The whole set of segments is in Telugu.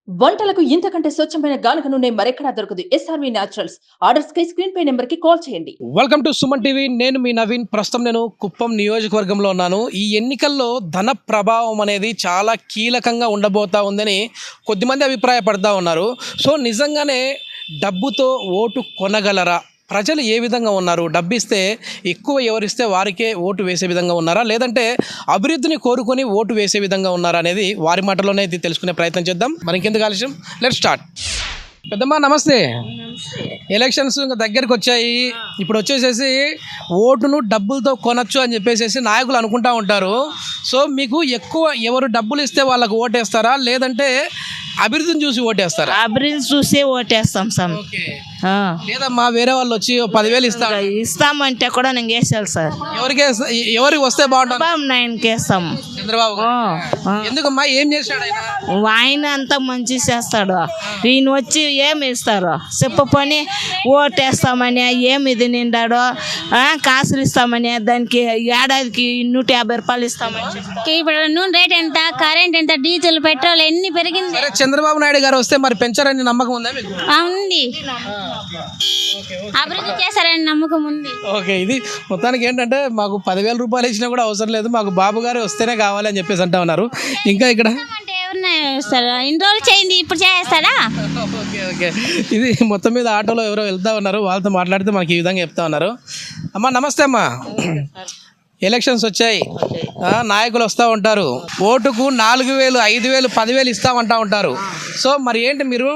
వంటలకు ఇంతకంటే స్వచ్ఛమైన గానుగ నూనె మరెక్కడా దొరకదు. SRV naturals. ఆర్డర్స్ కై స్క్రీన్ పై నెంబర్ కి కాల్ చేయండి. Welcome to Suman TV. నేను మీ నవీన్. ప్రస్తుతం నేను కుప్పం నియోజకవర్గంలో ఉన్నాను. ఈ ఎన్నికల్లో ధన ప్రభావం అనేది చాలా కీలకంగా ఉండబోతా ఉందని కొద్దిమంది అభిప్రాయపడతా ఉన్నారు. సో నిజంగానే డబ్బుతో ఓటు కొనగలరా? ప్రజలు ఏ విధంగా ఉన్నారు? డబ్బిస్తే ఎక్కువ ఎవరిస్తే వారికే ఓటు వేసే విధంగా ఉన్నారా, లేదంటే అభివృద్ధిని కోరుకొని ఓటు వేసే విధంగా ఉన్నారా అనేది వారి మాటలోనే తెలుసుకునే ప్రయత్నం చేద్దాం. మరి ఇంకెందుకు ఆలస్యం, లెట్స్ స్టార్ట్. పెద్దమ్మా నమస్తే. ఎలక్షన్స్ ఇంకా దగ్గరికి వచ్చాయి. ఇప్పుడు వచ్చేసేసి ఓటును డబ్బులతో కొనచ్చు అని చెప్పేసి నాయకులు అనుకుంటా ఉంటారు. సో మీకు ఎక్కువ ఎవరు డబ్బులు ఇస్తే వాళ్ళకు ఓటేస్తారా, లేదంటే అభివృద్ధిని చూసి ఓటేస్తారా? అభివృద్ధి చూసే ఓటేస్తాం సార్. లేదమ్మా వేరే వాళ్ళు వచ్చి 10,000 ఇస్తామంటే కూడా నేను వేసాను సార్. ఎవరికి వస్తే బాగుంటుంది? బాబు నాయనకి వేస్తాం. చంద్రబాబు ఎందుకమ్మా? ఏం చేశాడు ఆయన? ఆయన అంతా మంచి చేస్తాడు. ఈయన వచ్చి ఏమి ఇస్తారు చెప్ప పని, ఓటేస్తామని ఏమి ఇది నిండాడో, కాసులు ఇస్తామని దానికి ఏడాదికి 150 రూపాయలు ఇస్తామని. ఇప్పుడు నూనె రేట్ ఎంత, కరెంట్ ఎంత, డీజిల్ పెట్రోల్ ఎన్ని పెరిగింది. చంద్రబాబు నాయుడు గారు వస్తే మరి పెంచారని నమ్మకం ఉందా మీకు? ఉంది, అభివృద్ధి చేశారని నమ్మకం ఉంది. ఓకే, ఇది మొత్తానికి ఏంటంటే మాకు 10,000 రూపాయలు ఇచ్చినా కూడా అవసరం లేదు, మాకు బాబు గారు వస్తేనే కావాలి అని చెప్పేసి అంటా ఉన్నారు. ఇంకా ఇక్కడ అంటే ఎవరిని ఇస్తారు? ఇన్ని రోజులు చేయింది, ఇప్పుడు చేస్తాడా? ఓకే ఓకే, ఇది మొత్తం మీద ఆటోలో ఎవరో వెళ్తా ఉన్నారు, వాళ్ళతో మాట్లాడితే మనకి ఈ విధంగా చెప్తా ఉన్నారు. అమ్మా నమస్తే అమ్మా. ఎలక్షన్స్ వచ్చాయి, నాయకులు వస్తూ ఉంటారు, ఓటుకు 4,000, 5,000, 10,000 ఇస్తామంటా ఉంటారు. సో మరి ఏంటి, మీరు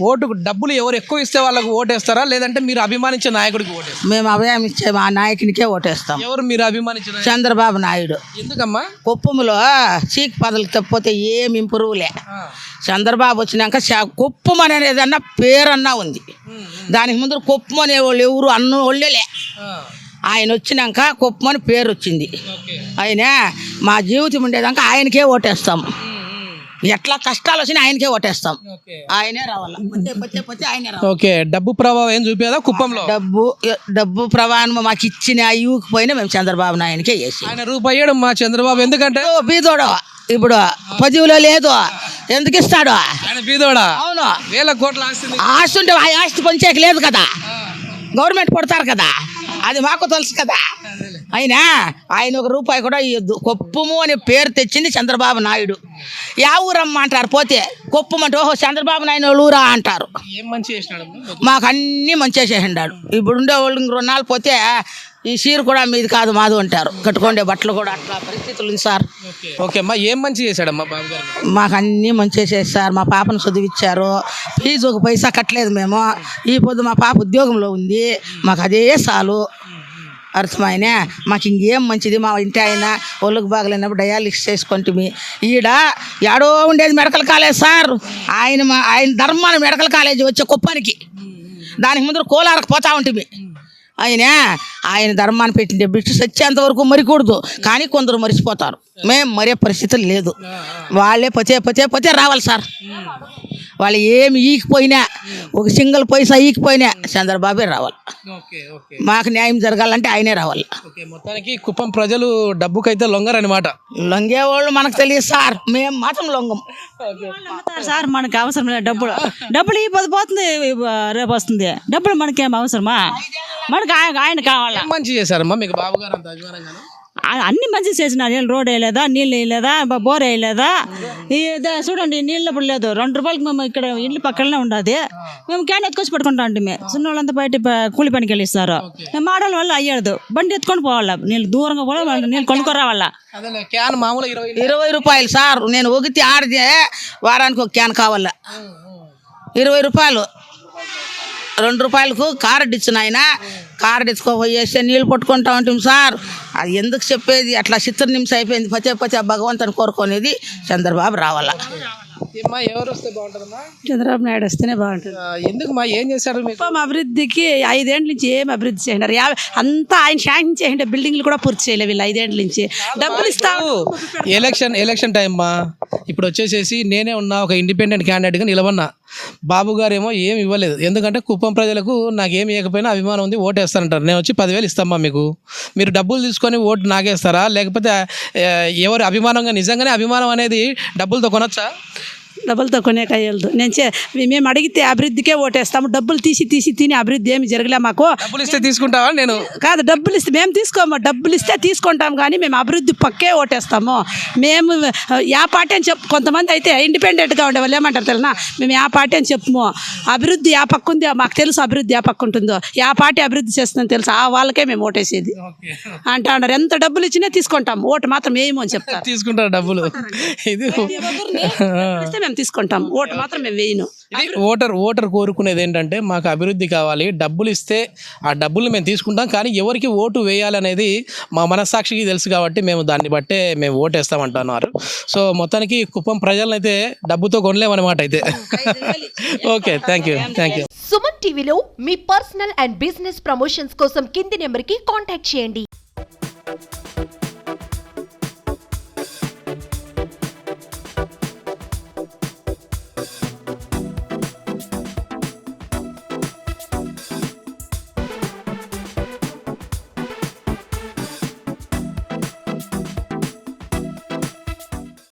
ఓటుకు డబ్బులు ఎవరు ఎక్కువ ఇస్తే వాళ్ళకు ఓటేస్తారా, లేదంటే మీరు అభిమానించే నాయకుడికి ఓటేస్తారా? మేము అభిమానించే మా నాయకునికే ఓటేస్తాం. ఎవరు మీరు అభిమానించిన? చంద్రబాబు నాయుడు. ఎందుకమ్మా? కుప్పంలో చీక్ పదలు తప్పితే ఏమి ఇంప్రూవ్లే. చంద్రబాబు వచ్చినాక కుప్పం అనేది ఏదన్నా పేరన్నా ఉంది. దానికి ముందు కుప్పం అనే వాళ్ళు ఎవరు అన్న వాళ్ళేలే. ఆయన వచ్చినాక కుప్పమని పేరు వచ్చింది. ఆయన మా జీవితం ఉండేదాకా ఆయనకే ఓటేస్తాం. ఎట్లా కష్టాలు వచ్చినా ఆయనకే ఓటేస్తాం. ఆయనే రావాలి, ఆయనే రావాలి. ఓకే, డబ్బు ప్రభావం ఏం చూపేదా కుప్పంలో? డబ్బు ప్రభావం మాకు ఇచ్చిన ఇవ్వకపోయినా మేము చంద్రబాబు నాయునికే వేసి. ఆయన రూపాయి మా చంద్రబాబు ఎందుకంటే బీదోడు ఇప్పుడు 10,000 లేదు, ఎందుకు ఇస్తాడు? ఆయన బీదోడా? అవును, వేల కోట్ల ఆస్తి. ఆస్తి ఉంటే ఆ ఆస్తి పంచేకి లేదు కదా, గవర్నమెంట్ కొడతారు కదా, అది మాకు తెలుసు కదా. అయినా ఆయన 1 రూపాయి కూడా ఇవ్వద్దు. కొప్పము అనే పేరు తెచ్చింది చంద్రబాబు నాయుడు. యా ఊరమ్మ అంటారు, పోతే కొప్పమంటే ఓహో చంద్రబాబు నాయుడు ఊరా అంటారు. ఏం మంచి చేసినాడు? మాకు అన్నీ మంచిగా చేసిండాడు. ఇప్పుడు ఉండే వాళ్ళు 2 నాలుగు పోతే ఈ చీర కూడా మీది కాదు మాది అంటారు, కట్టుకోండే బట్టలు కూడా అట్లా పరిస్థితులు ఉంది సార్. ఓకే అమ్మా, ఏం మంచి చేశాడమ్మా బాబు గారు? మాకు అన్నీ మంచిగా చేస్తారు. మా పాపను చదివిచ్చారు, ఫీజు 1 పైసా కట్టలేదు మేము. ఈ పొద్దు మా పాప ఉద్యోగంలో ఉంది, మాకు అదే చాలు. అర్థమైనా మాకు ఇంకేం మంచిది. మా ఇంటి ఆయన ఒళ్ళుకు బాగలేనప్పుడు డయాలిసిస్ చేసుకుంటుంది. ఈడ ఏడో ఉండేది మెడికల్ కాలేజ్ సార్. ఆయన ధర్మాన మెడికల్ కాలేజ్ వచ్చే కుప్పానికి, దానికి ముందు కోలారకు పోతా ఉంటుంది. ఆయన ధర్మాన్ని పెట్టిండే బిడ్డ సచ్చేంత వరకు మరికూడదు, కానీ కొందరు మరిచిపోతారు. మేము మరే పరిస్థితులు లేదు. వాళ్ళే పతే రావాలి సార్. వాళ్ళు ఏమి ఈకిపోయినా, 1 సింగిల్ పైసా ఈకిపోయినా చంద్రబాబే రావాలి. మాకు న్యాయం జరగాలంటే ఆయనే రావాలి. మొత్తానికి కుప్పం ప్రజలు డబ్బుకైతే లొంగరనమాట. లొంగేవాళ్ళు మనకు తెలియదు సార్, మేము మాత్రం లొంగం సార్. మనకు అవసరం లేదు డబ్బులు ఈ పొద్దు పోతుంది, రేపు వస్తుంది. డబ్బులు మనకేం అవసరమా? మనకు ఆయన కావాలా. మంచి చేశారమ్మా మీకు బాబు గారు అంత అభిమానంగా? అన్ని మంచి చేసినారు. రోడ్ వేయలేదా, నీళ్ళు వేయలేదా, బోర్ వేయలేదా? చూడండి, నీళ్ళు ఇప్పుడు లేదు. 2 రూపాయలకి మేము ఇక్కడ ఇల్లు పక్కనే ఉండదు. మేము క్యాన్ ఎత్తుకొచ్చి పెట్టుకుంటా ఉంటాం. చిన్న వాళ్ళంతా బయట కూలి పనికి వెళ్ళిస్తారు. మాడల వల్ల అయ్యాడు, బండి ఎత్తుకొని పోవాలా, నీళ్ళు దూరంగా కూడా నీళ్ళు కొనుక్కొని రావాలా. క్యాన్ మామూలు 20 రూపాయలు సార్. నేను ఒకటి ఆడితే వారానికి 1 క్యాన్ కావాలా, 20 రూపాయలు. 2 రూపాయలకు కార్డు ఇచ్చిన ఆయన కార్డు ఎత్తుకోపోయేస్తే నీళ్ళు పట్టుకుంటా ఉంటాం సార్. అది ఎందుకు చెప్పేది, అట్లా చిత్ర నిమిషం అయిపోయింది. పచ్చే భగవంతుని కోరుకునేది చంద్రబాబు రావాలా. ఎవరు వస్తే బాగుంటుందమ్మా? చంద్రబాబు నాయుడు వస్తేనే బాగుంటుంది. ఎందుకు మా ఏం చేశారు? కుప్పం అభివృద్ధికి 5 ఏళ్ళ నుంచి ఏం అభివృద్ధి చేసినారు? అంతా ఆయన శాంక్షన్ చేయండి, బిల్డింగ్లు కూడా పూర్తి చేయలేదు వీళ్ళు 5 ఏళ్ళ నుంచి. డబ్బులు ఇస్తాము. ఎలక్షన్ టైం మా ఇప్పుడు వచ్చేసేసి నేనే ఉన్నా, ఒక ఇండిపెండెంట్ క్యాండిడేట్గా నిలబడినా. బాబు గారు ఏమో ఏమి ఇవ్వలేదు, ఎందుకంటే కుప్పం ప్రజలకు నాకేమి ఇవ్వకపోయినా అభిమానం ఉంది, ఓటేస్తానంటారు. నేను వచ్చి 10,000 ఇస్తామా మీకు, మీరు డబ్బులు తీసుకొని ఓటు నాగేస్తారా, లేకపోతే ఎవరు అభిమానంగా నిజంగానే అభిమానం అనేది డబ్బులతో కొనొచ్చా? డబ్బులతో కొనేక అయ్యదు మేము అడిగితే అభివృద్ధికే ఓటేస్తాము. డబ్బులు తీసి తిని అభివృద్ధి ఏమి జరగలే మాకు. డబ్బులు ఇస్తే తీసుకుంటావా? నేను కాదు, డబ్బులు ఇస్తే మేము తీసుకోము. డబ్బులు ఇస్తే తీసుకుంటాం కానీ మేము అభివృద్ధి పక్కే ఓటేస్తాము. మేము యా పార్టీ అని కొంతమంది అయితే ఇండిపెండెంట్గా ఉండే వాళ్ళు ఏమంటారు తెలియనా, మేము యా పార్టీ అని చెప్పము. అభివృద్ధి యా పక్క ఉంది మాకు తెలుసు, అభివృద్ధి యా పక్క ఉంటుందో, యా పార్టీ అభివృద్ధి చేస్తుందని తెలుసు, ఆ వాళ్ళకే మేము ఓటేసేది అంటా ఉన్నారు. ఎంత డబ్బులు ఇచ్చినా తీసుకుంటాం, ఓటు మాత్రం వేయము అని చెప్తారు. తీసుకుంటారు డబ్బులు. ఇది ఇస్తే మేము తీసుకుంటాం, ఓటు మాత్రం మేము వేయను. ఓటర్ కోరుకునేది ఏంటంటే మాకు అభివృద్ధి కావాలి, డబ్బులు ఇస్తే ఆ డబ్బులు మేము తీసుకుంటాం, కానీ ఎవరికి ఓటు వేయాలనేది మా మనస్సాక్షికి తెలుసు కాబట్టి మేము దాన్ని బట్టే మేము ఓటేస్తామంటున్నారు. సో మొత్తానికి కుప్పం ప్రజలను అయితే డబ్బుతో కొనలేమన్నమాట అయితే. Okay, thank you. సుమన్ టీవీలో మీ పర్సనల్ అండ్ బిజినెస్ ప్రమోషన్స్ కోసం కింది నెంబర్కి కాంటాక్ట్ చేయండి.